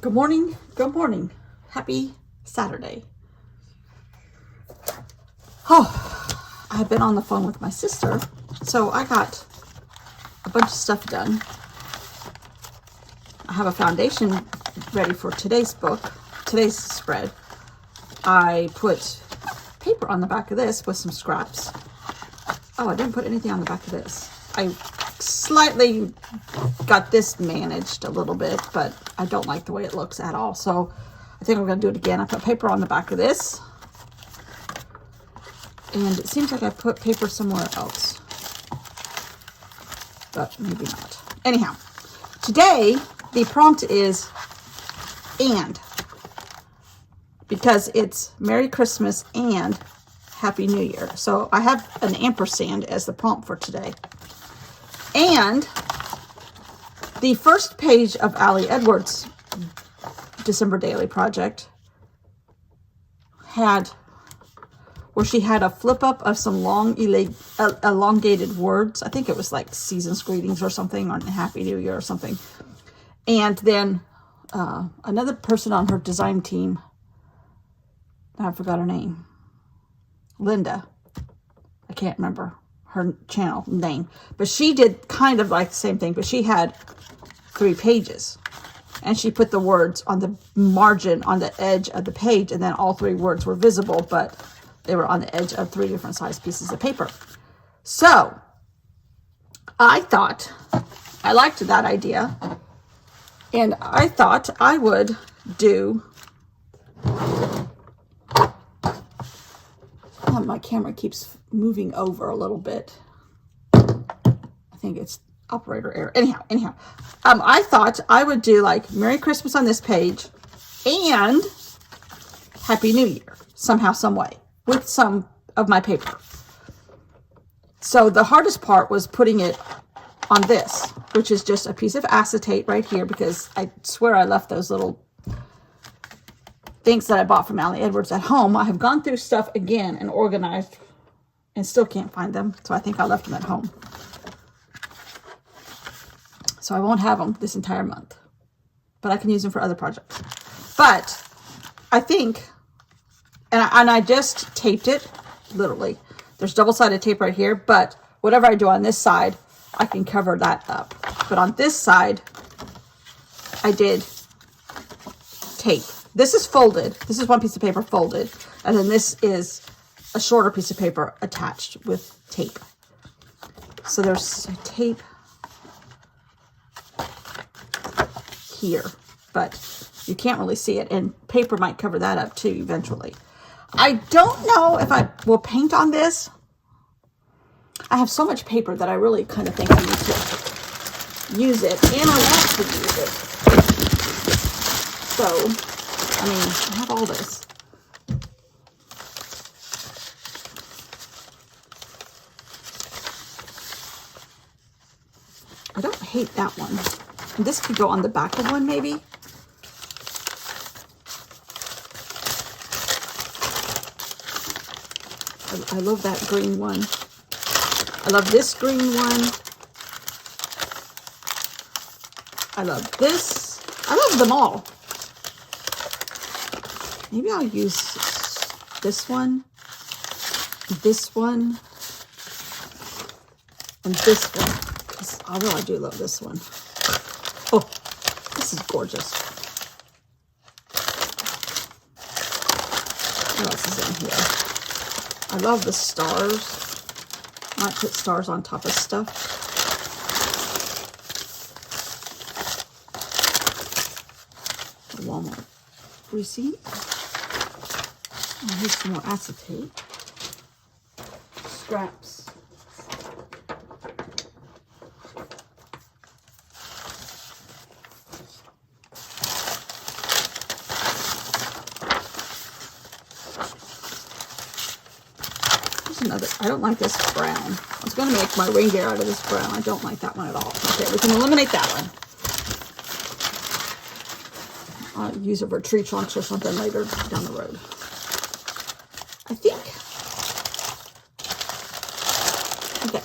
Good morning. Good morning. Happy Saturday. Oh, I've been on the phone with my sister, so I got a bunch of stuff done. I have a foundation ready for today's book, today's spread. I put paper on the back of this with some scraps. Oh, I didn't put anything on the back of this. I slightly got this managed a little bit, but I don't like the way it looks at all. So I think I'm going to do it again. I put paper on the back of this. And it seems like I put paper somewhere else. But maybe not. Anyhow, today the prompt is and. Because it's Merry Christmas and Happy New Year. So I have an ampersand as the prompt for today. And the first page of Ali Edwards' December Daily Project had, where she had a flip up of some long elongated words. I think it was like season's greetings or something, or Happy New Year or something. And then another person on her design team, I forgot her name, Linda. I can't remember her channel name, but she did kind of like the same thing, but she had 3 pages and she put the words on the margin on the edge of the page, and then all 3 words were visible, but they were on the edge of 3 different size pieces of paper. So I thought I liked that idea, and I thought I would do, my camera keeps moving over a little bit. I think it's operator error. Anyhow, I thought I would do like Merry Christmas on this page and Happy New Year somehow, some way, with some of my paper. So the hardest part was putting it on this, which is just a piece of acetate right here, because I swear I left those little things that I bought from Ali Edwards at home. I have gone through stuff again and organized and still can't find them. So I think I left them at home. So I won't have them this entire month, but I can use them for other projects. But I think, and I just taped it, literally. There's double-sided tape right here, but whatever I do on this side, I can cover that up. But on this side, I did tape. This is folded. This is one piece of paper folded. And then this is a shorter piece of paper attached with tape. So there's tape here, but you can't really see it. And paper might cover that up too eventually. I don't know if I will paint on this. I have so much paper that I really kind of think I need to use it. And I want to use it. So I mean, I have all this. I don't hate that one. And this could go on the back of one, maybe. I love that green one. I love this green one. I love this. I love them all. Maybe I'll use this one, and this one, because I really do love this one. Oh, this is gorgeous. What else is in here? I love the stars. I might put stars on top of stuff. The Walmart receipt. Here's some more acetate. Scraps. Here's another. I don't like this brown. I was going to make my reindeer out of this brown. I don't like that one at all. Okay, we can eliminate that one. I'll use it for tree trunks or something later down the road. I think. Okay.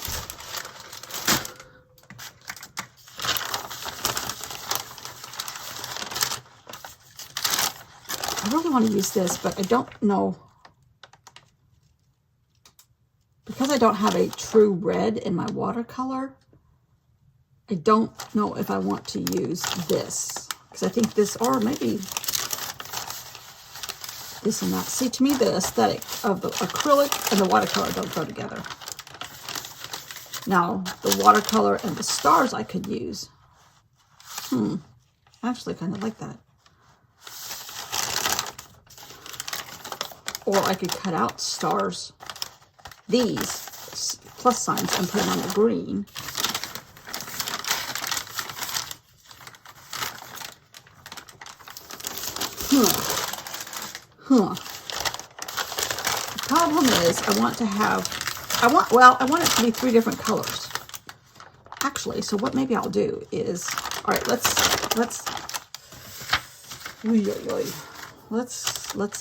of want to use this, but I don't know. Because I don't have a true red in my watercolor, I don't know if I want to use this. Because I think this, or maybe this and that. See, to me, the aesthetic of the acrylic and the watercolor don't go together. Now, the watercolor and the stars I could use. I actually kind of like that. Or I could cut out stars, these plus signs, and put them on the green. The problem is I want it to be 3 different colors. Actually, so what maybe I'll do is, all right, let's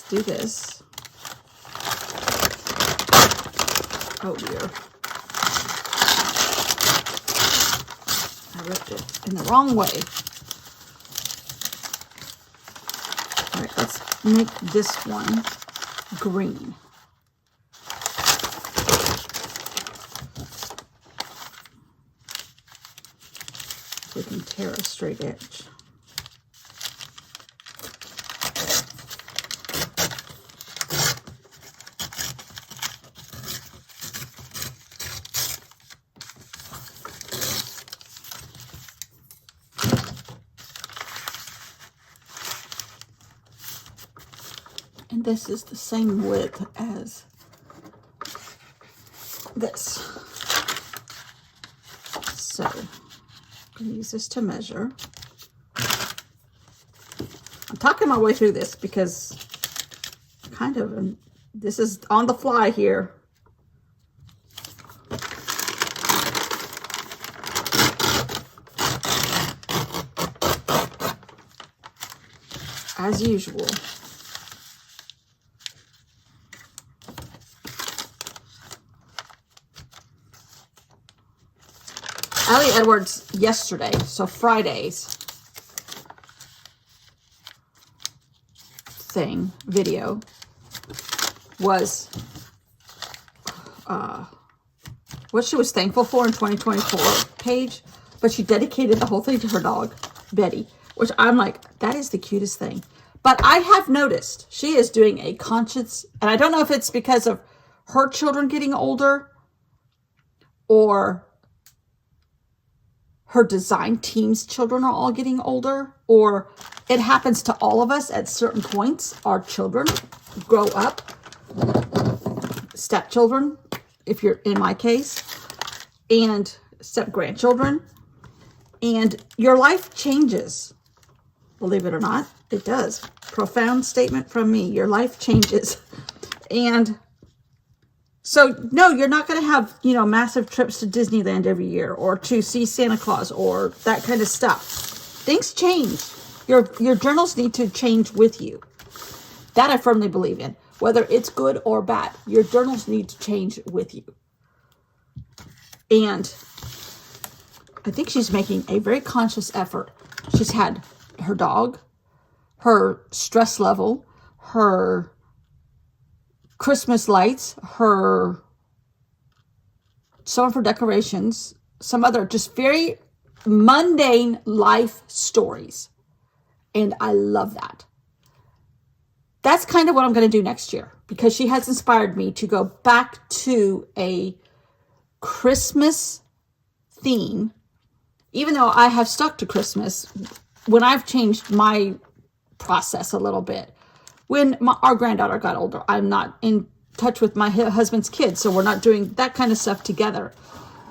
do this. Oh dear. I ripped it in the wrong way. All right, let's make this one green. We can tear a straight edge. And this is the same width as this. So I'm going to use this to measure. I'm talking my way through this because this is on the fly here. As usual. Ali Edwards yesterday, so Friday's video was what she was thankful for in 2024 page, but she dedicated the whole thing to her dog, Betty, which I'm like, that is the cutest thing. But I have noticed she is doing a conscious, and I don't know if it's because of her children getting older or her design team's children are all getting older, or it happens to all of us at certain points. Our children grow up, stepchildren, if you're in my case, and step-grandchildren, and your life changes. Believe it or not, it does. Profound statement from me. Your life changes. And so, no, you're not going to have, massive trips to Disneyland every year or to see Santa Claus or that kind of stuff. Things change. Your journals need to change with you. That I firmly believe in. Whether it's good or bad, your journals need to change with you. And I think she's making a very conscious effort. She's had her dog, her stress level, her Christmas lights, some of her decorations, some other just very mundane life stories. And I love that. That's kind of what I'm going to do next year, because she has inspired me to go back to a Christmas theme, even though I have stuck to Christmas when I've changed my process a little bit. When our granddaughter got older, I'm not in touch with my husband's kids, so we're not doing that kind of stuff together.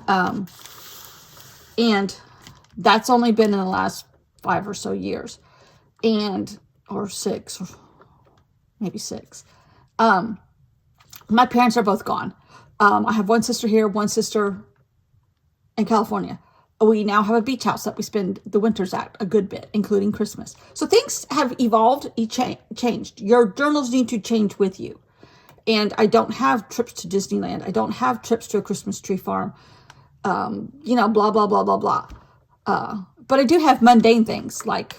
And that's only been in the last 5 or so years, or 6, or maybe 6. My parents are both gone. I have one sister here, one sister in California. We now have a beach house that we spend the winters at a good bit, including Christmas. So things have evolved, changed. Your journals need to change with you. And I don't have trips to Disneyland. I don't have trips to a Christmas tree farm. Blah, blah, blah, blah, blah. But I do have mundane things, like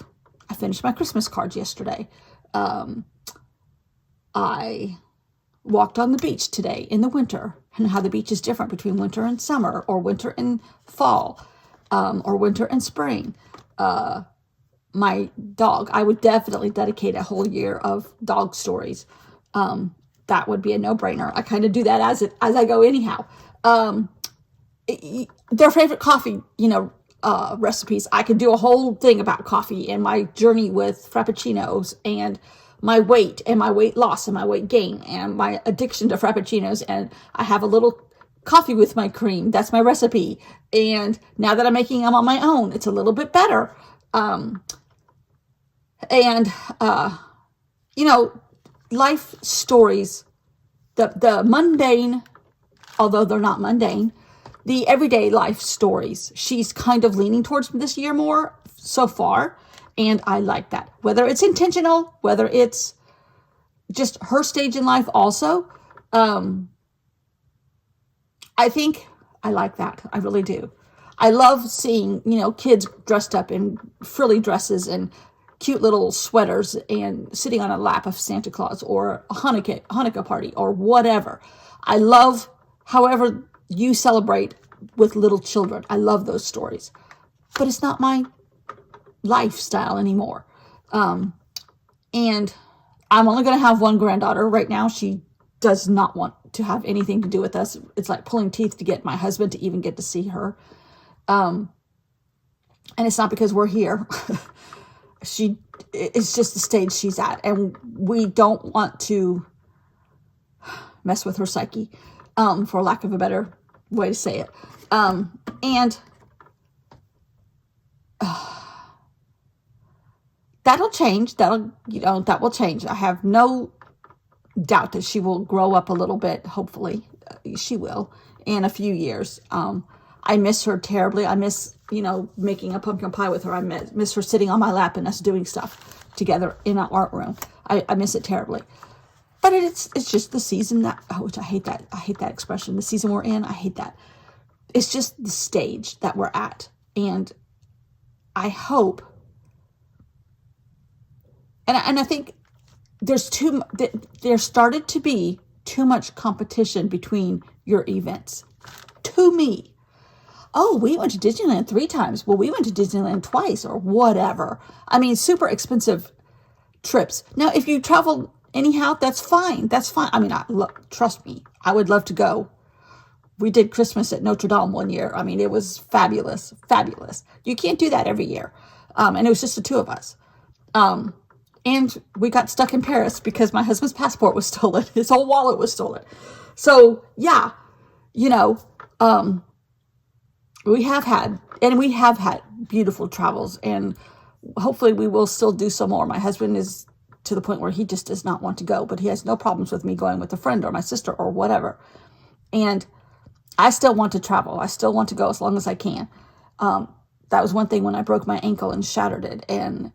I finished my Christmas cards yesterday. I walked on the beach today in the winter, and how the beach is different between winter and summer, or winter and fall, or winter and spring. My dog, I would definitely dedicate a whole year of dog stories. That would be a no-brainer. I kind of do that as I go anyhow. Their favorite coffee, recipes. I could do a whole thing about coffee and my journey with frappuccinos, and my weight and my weight loss and my weight gain and my addiction to frappuccinos. And I have a little coffee with my cream. That's my recipe. And now that I'm making them on my own, it's a little bit better. Life stories, the mundane, although they're not mundane, the everyday life stories, she's kind of leaning towards this year more so far. And I like that. Whether it's intentional, whether it's just her stage in life also. I think I like that. I really do. I love seeing, kids dressed up in frilly dresses and cute little sweaters and sitting on a lap of Santa Claus, or a Hanukkah party, or whatever. I love however you celebrate with little children. I love those stories. But it's not my lifestyle anymore. And I'm only going to have one granddaughter right now. She does not want to have anything to do with us. It's like pulling teeth to get my husband to even get to see her. And it's not because we're here. It's just the stage she's at, and we don't want to mess with her psyche, for lack of a better way to say it. That'll change. That will change. I have no doubt that she will grow up a little bit. Hopefully, she will in a few years. I miss her terribly. I miss, making a pumpkin pie with her. I miss her sitting on my lap and us doing stuff together in our art room. I miss it terribly. But it's just the season which I hate that. I hate that expression. The season we're in, I hate that. It's just the stage that we're at. And I hope, and I think there started to be too much competition between your events. To me. Oh, we went to Disneyland 3 times. Well, we went to Disneyland twice, or whatever. I mean, super expensive trips. Now, if you travel anyhow, that's fine. That's fine. I mean, trust me, I would love to go. We did Christmas at Notre Dame one year. I mean, it was fabulous, fabulous. You can't do that every year. And it was just the two of us. And we got stuck in Paris because my husband's passport was stolen. His whole wallet was stolen. So, yeah, we have had beautiful travels, and hopefully we will still do some more. My husband is to the point where he just does not want to go, but he has no problems with me going with a friend or my sister or whatever. And I still want to travel. I still want to go as long as I can. That was one thing when I broke my ankle and shattered it. And,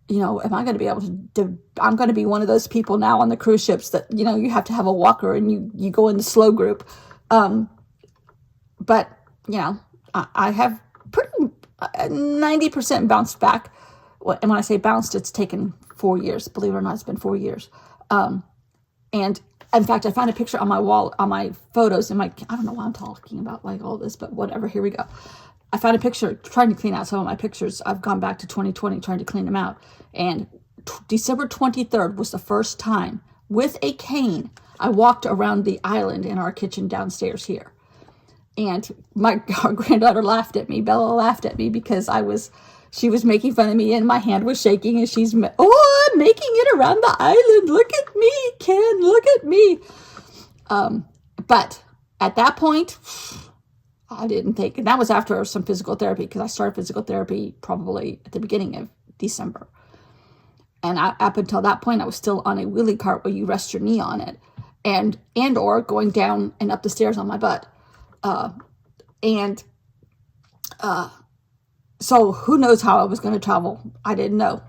am I going to be able to I'm going to be one of those people now on the cruise ships that, you have to have a walker and you go in the slow group. But, I have pretty 90% bounced back. And when I say bounced, it's taken 4 years. Believe it or not, it's been 4 years. And in fact, I found a picture on my wall, on my photos, I don't know why I'm talking about like all this, but whatever, here we go. I found a picture trying to clean out some of my pictures. I've gone back to 2020 trying to clean them out. And December 23rd was the first time with a cane I walked around the island in our kitchen downstairs here. And our granddaughter laughed at me. Bella laughed at me because she was making fun of me and my hand was shaking, and I'm making it around the island. Look at me, Ken, look at me. But at that point, I didn't think, and that was after some physical therapy, because I started physical therapy probably at the beginning of December. And up until that point, I was still on a wheelie cart where you rest your knee on it, and or going down and up the stairs on my butt. So who knows how I was going to travel? I didn't know.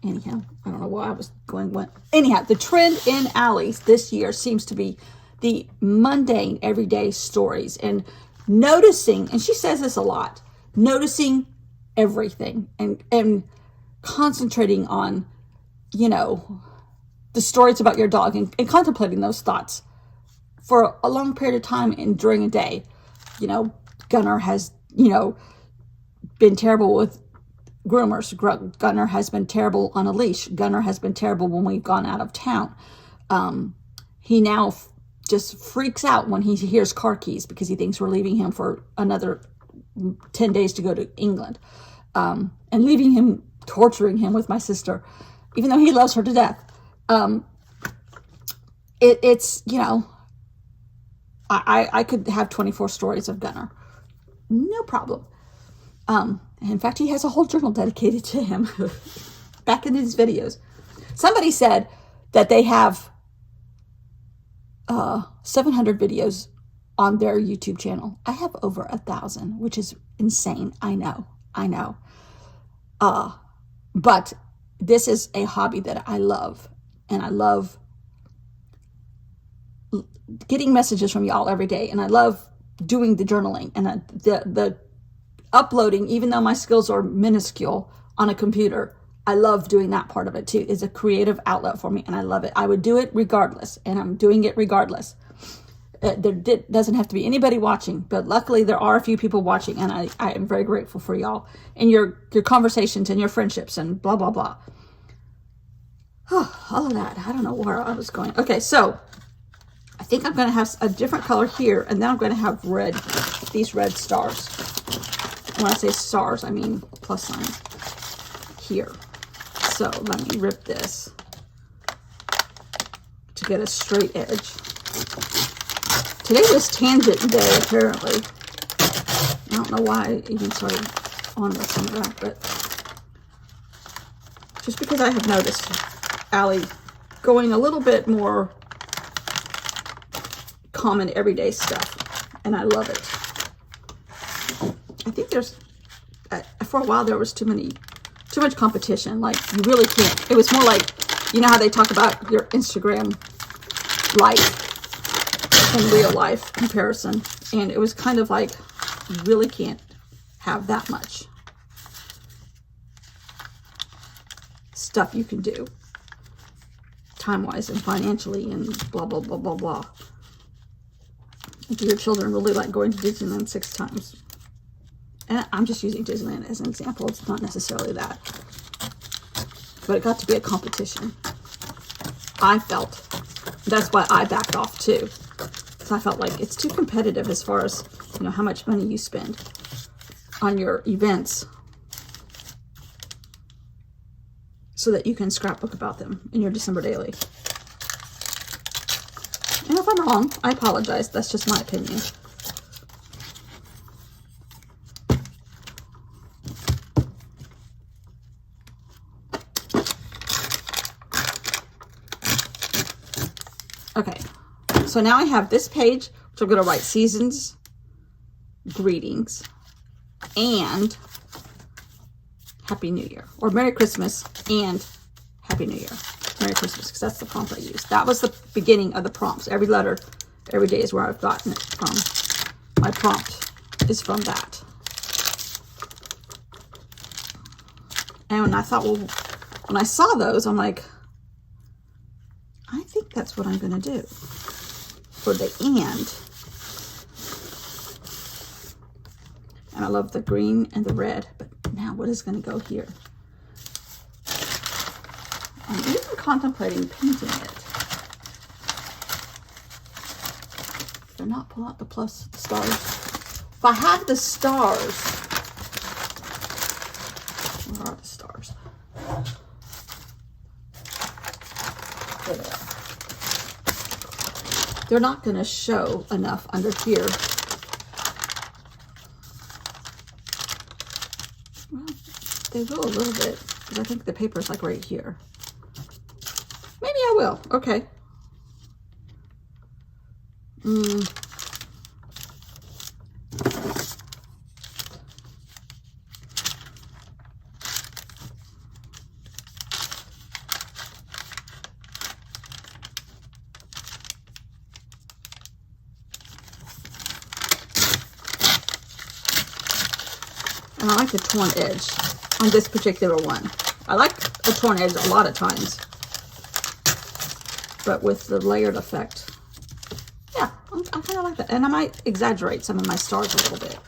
Anyhow, I don't know why I was going. Anyhow, the trend in Allie's this year seems to be the mundane, everyday stories, and noticing, and she says this a lot, noticing everything and concentrating on, the stories about your dog and contemplating those thoughts for a long period of time and during a day. You know, Gunner has, you know, been terrible with groomers. Gunner has been terrible on a leash. Gunner has been terrible when we've gone out of town. He now just freaks out when he hears car keys because he thinks we're leaving him for another 10 days to go to England. And leaving him, torturing him with my sister, even though he loves her to death. It's, you know, I could have 24 stories of Gunner. No problem. In fact, he has a whole journal dedicated to him back in his videos. Somebody said that they have 700 videos on their YouTube channel. I have over 1,000, which is insane. I know. But this is a hobby that I love, and I love getting messages from y'all every day, and I love doing the journaling and the uploading, even though my skills are minuscule on a computer. I love doing that part of it too. It's a creative outlet for me, and I love it. I would do it regardless, and I'm doing it regardless. There doesn't have to be anybody watching, but luckily there are a few people watching, and I am very grateful for y'all and your conversations and your friendships and blah, blah, blah. Oh, all of that. I don't know where I was going. Okay, so I think I'm going to have a different color here, and then I'm going to have red, these red stars. When I say stars, I mean plus signs here. So let me rip this to get a straight edge. Today was tangent day, apparently. I don't know why I even started on with some of that, but just because I have noticed Allie going a little bit more common everyday stuff, and I love it. I think there's, for a while there was too much competition. Like, you really can't. It was more like, you know how they talk about your Instagram life and real life comparison, and it was kind of like, you really can't have that much stuff you can do time-wise and financially and blah, blah, blah, blah, blah. Do your children really like going to Disneyland 6 times? And I'm just using Disneyland as an example. It's not necessarily that. But it got to be a competition. I felt. That's why I backed off too. Because I felt like it's too competitive as far as, you know, how much money you spend on your events so that you can scrapbook about them in your December daily. And if I'm wrong, I apologize. That's just my opinion. Okay, so now I have this page, which I'm going to write seasons, greetings, and Happy New Year. Or Merry Christmas and Happy New Year. Merry Christmas, because that's the prompt I used. That was the beginning of the prompts. Every letter, every day is where I've gotten it from. My prompt is from that. And when I thought, well, when I saw those, I'm like, I think that's what I'm going to do for the and. And I love the green and the red, but now what is going to go here? I'm even contemplating painting it. Did I not pull out the plus stars? If I had the stars, where are the stars? There they are. They're not going to show enough under here. Well, they will a little bit, because I think the paper is like right here. Maybe I will. Okay. And I like the torn edge on this particular one. I like a torn edge a lot of times. but with the layered effect. Yeah, I kind of like that. And I might exaggerate some of my stars a little bit.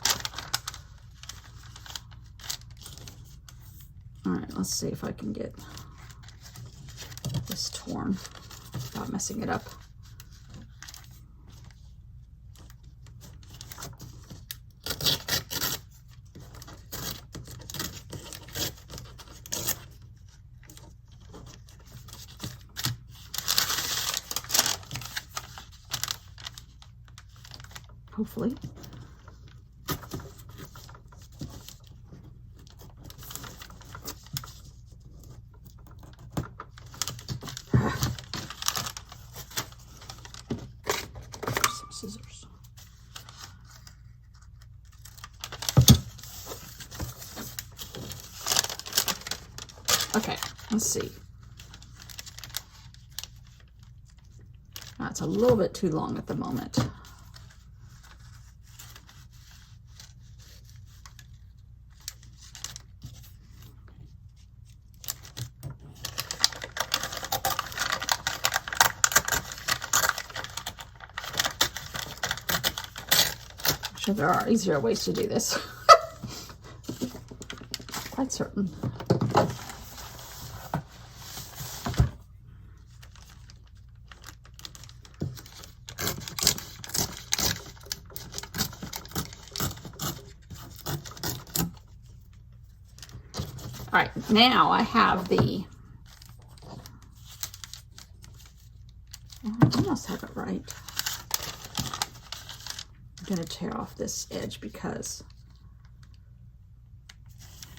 All right, let's see if I can get this torn without messing it up. Hopefully. Some scissors. Okay, let's see. That's a little bit too long at the moment. I'm sure there are easier ways to do this. Quite certain. All right, now I have the, I almost have it right. I'm going to tear off this edge because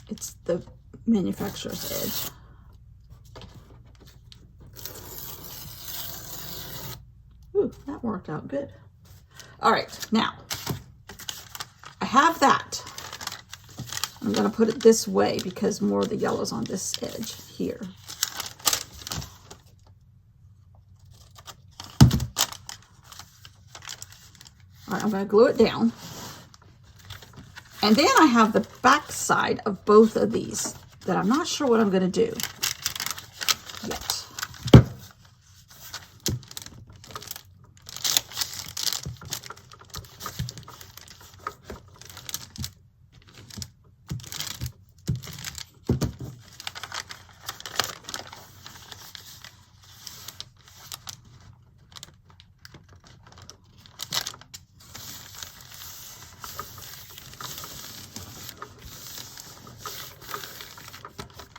it's the manufacturer's edge. Ooh, that worked out good. All right, now I have that. I'm going to put it this way because more of the yellow's on this edge here. All right, I'm going to glue it down. And then I have the back side of both of these that I'm not sure what I'm going to do yet.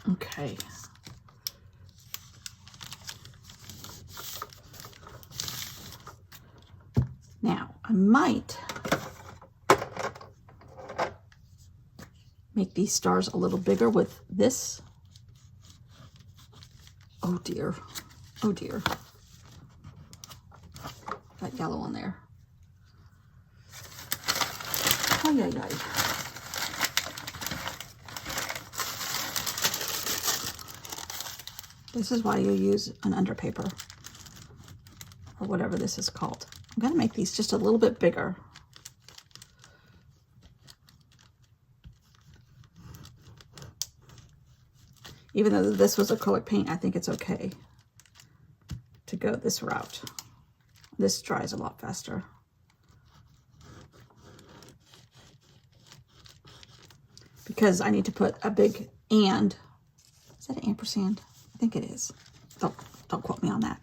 Okay. Now, I might make these stars a little bigger with this. Oh dear. Oh dear. That yellow on there. Oh, yeah, yeah. This is why you use an underpaper or whatever this is called. I'm going to make these just a little bit bigger. Even though this was acrylic paint, I think it's okay to go this route. This dries a lot faster. Because I need to put a big and. Is that an ampersand? I think it is. Don't quote me on that.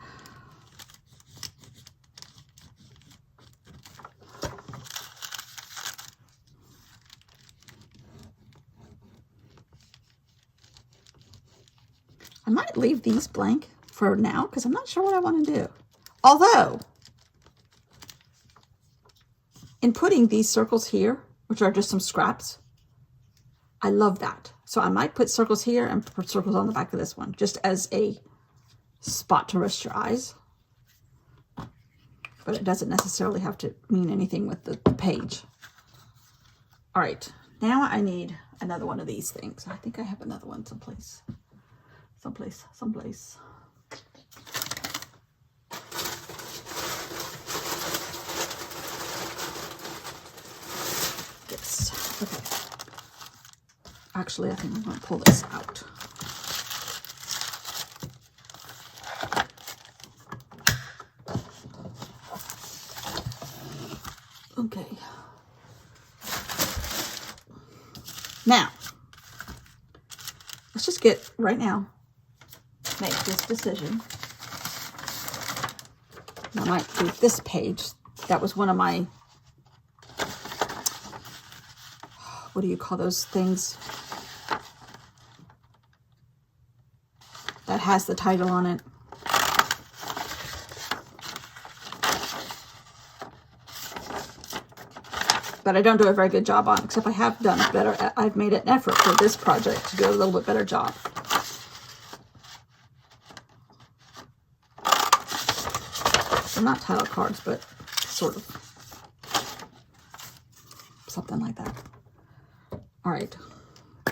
I might leave these blank for now because I'm not sure what I want to do. Although, in putting these circles here, which are just some scraps, I love that. So I might put circles here and put circles on the back of this one, just as a spot to rest your eyes. But it doesn't necessarily have to mean anything with the page. All right, now I need another one of these things. I think I have another one someplace. Someplace. Yes, okay. Actually, I think I'm going to pull this out. Okay. Now, let's just get right now, make this decision. I might do this page. That was one of my, what do you call those things? That has the title on it. But I don't do a very good job on, except I have done better. I've made an effort for this project to do a little bit better job. They're not title cards, but sort of. Something like that. All right.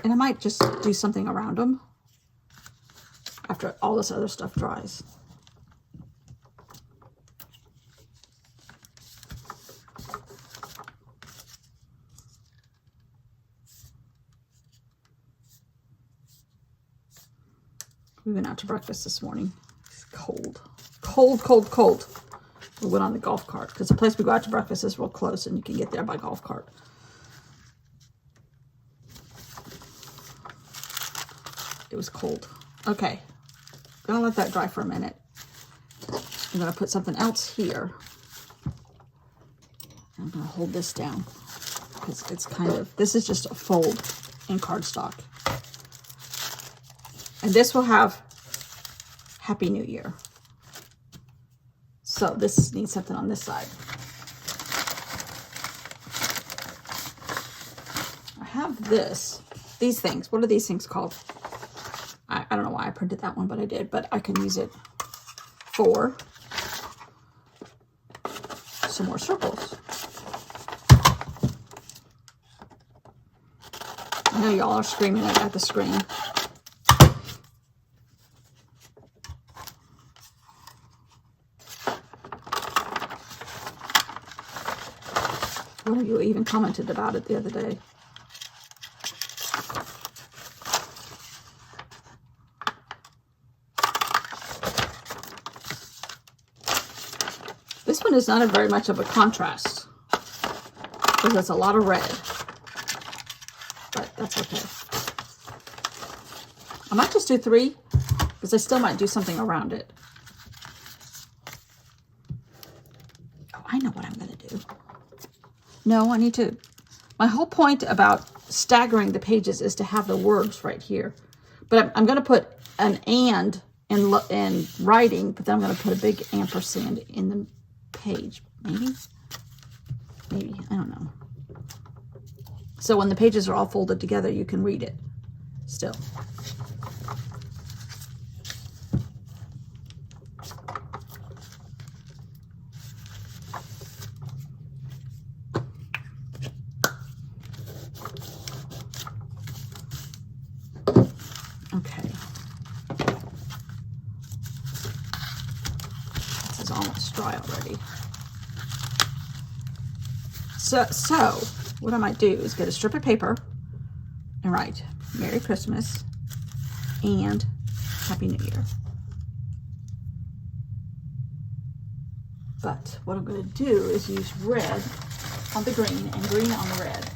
And I might just do something around them after all this other stuff dries. We went out to breakfast this morning. It's cold. Cold, cold, cold. We went on the golf cart because the place we go out to breakfast is real close and you can get there by golf cart. It was cold. Okay. Gonna let that dry for a minute. I'm gonna put something else here. I'm gonna hold this down because it's kind of, this is just a fold in cardstock. And this will have Happy New Year. So this needs something on this side. I have these things. What are these things called? I don't know why I printed that one, but I did. But I can use it for some more circles. I know y'all are screaming at the screen. One of you even commented about it the other day. This one is not very much of a contrast because it's a lot of red, but that's okay. I might just do 3 because I still might do something around it. Oh, I know what I'm going to do. No, I need to, my whole point about staggering the pages is to have the words right here. But I'm going to put an and in writing, but then I'm going to put a big ampersand in the page. Maybe, I don't know. So when the pages are all folded together, you can read it still. Okay. This is almost dry already. So what I might do is get a strip of paper and write Merry Christmas and Happy New Year. But what I'm going to do is use red on the green and green on the red.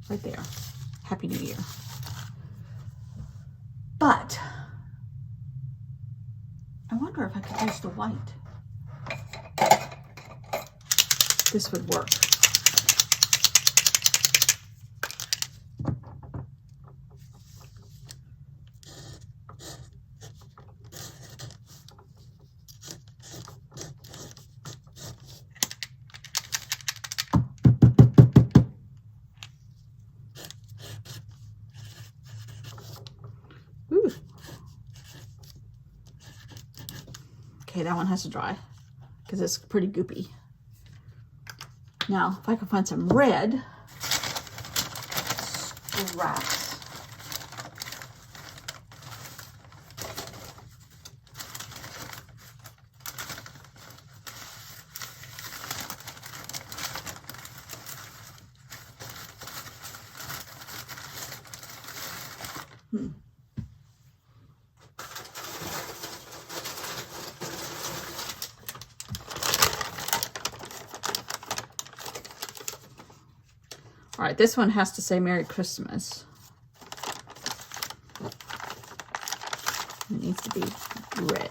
Right there. Happy New Year. But I wonder if I could use the white. This would work. Ooh. Okay, that one has to dry because it's pretty goopy. Now, if I can find some red scraps. All right, this one has to say Merry Christmas. It needs to be red.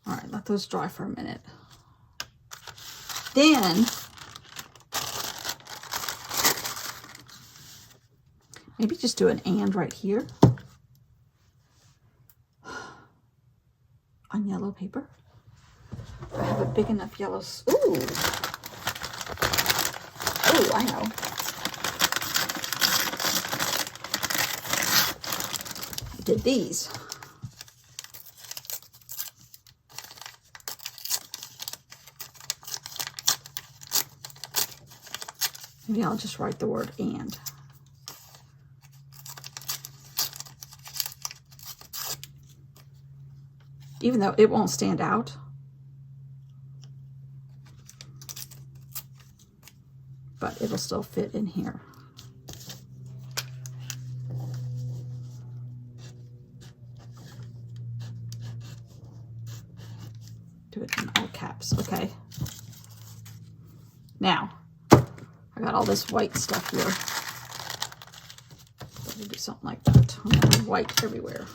All right, let those dry for a minute. Then, maybe just do an and right here on yellow paper. I have a big enough yellow. Ooh. Ooh, I know. I did these. Maybe I'll just write the word and. Even though it won't stand out. But it'll still fit in here. Do it in all caps, okay. Now, I got all this white stuff here. Better do something like that. I'm gonna have white everywhere.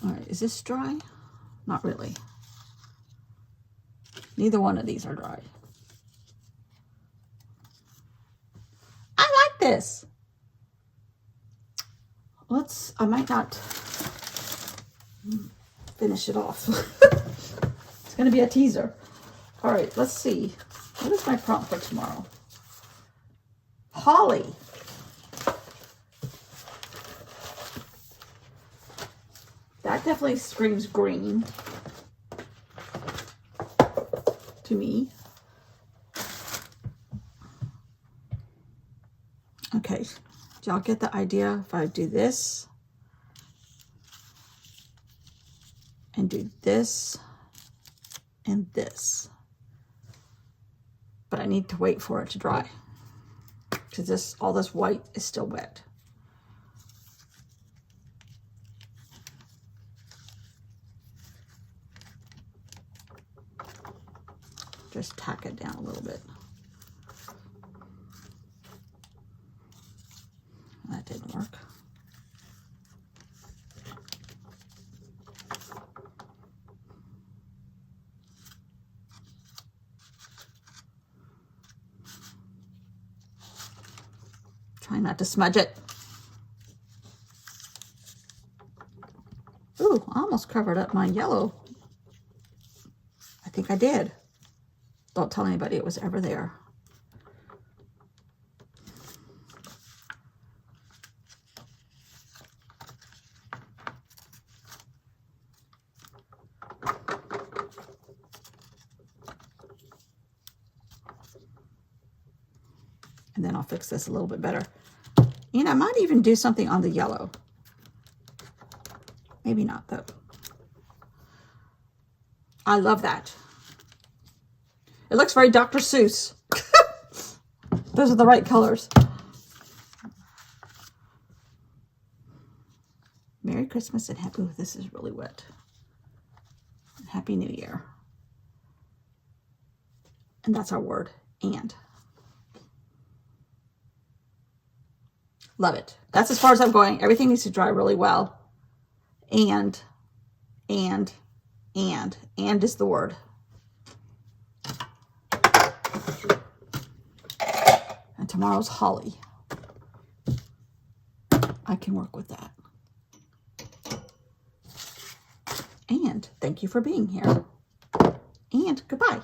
All right, is this dry? Not really. Neither one of these are dry. I like this. I might not finish it off. It's going to be a teaser. All right, let's see. What is my prompt for tomorrow? Holly. That definitely screams green to me. Okay, do y'all get the idea? If I do this and do this and this, but I need to wait for it to dry because all this white is still wet. Just tack it down a little bit. That didn't work. Try not to smudge it. Ooh, I almost covered up my yellow. I think I did. Don't tell anybody it was ever there. And then I'll fix this a little bit better. And I might even do something on the yellow. Maybe not though. I love that. It looks very Dr. Seuss. Those are the right colors. Merry Christmas and happy, this is really wet. And Happy New Year. And that's our word, and. Love it. That's as far as I'm going. Everything needs to dry really well. And And. And is the word. And tomorrow's holly. I can work with that. And thank you for being here. And goodbye.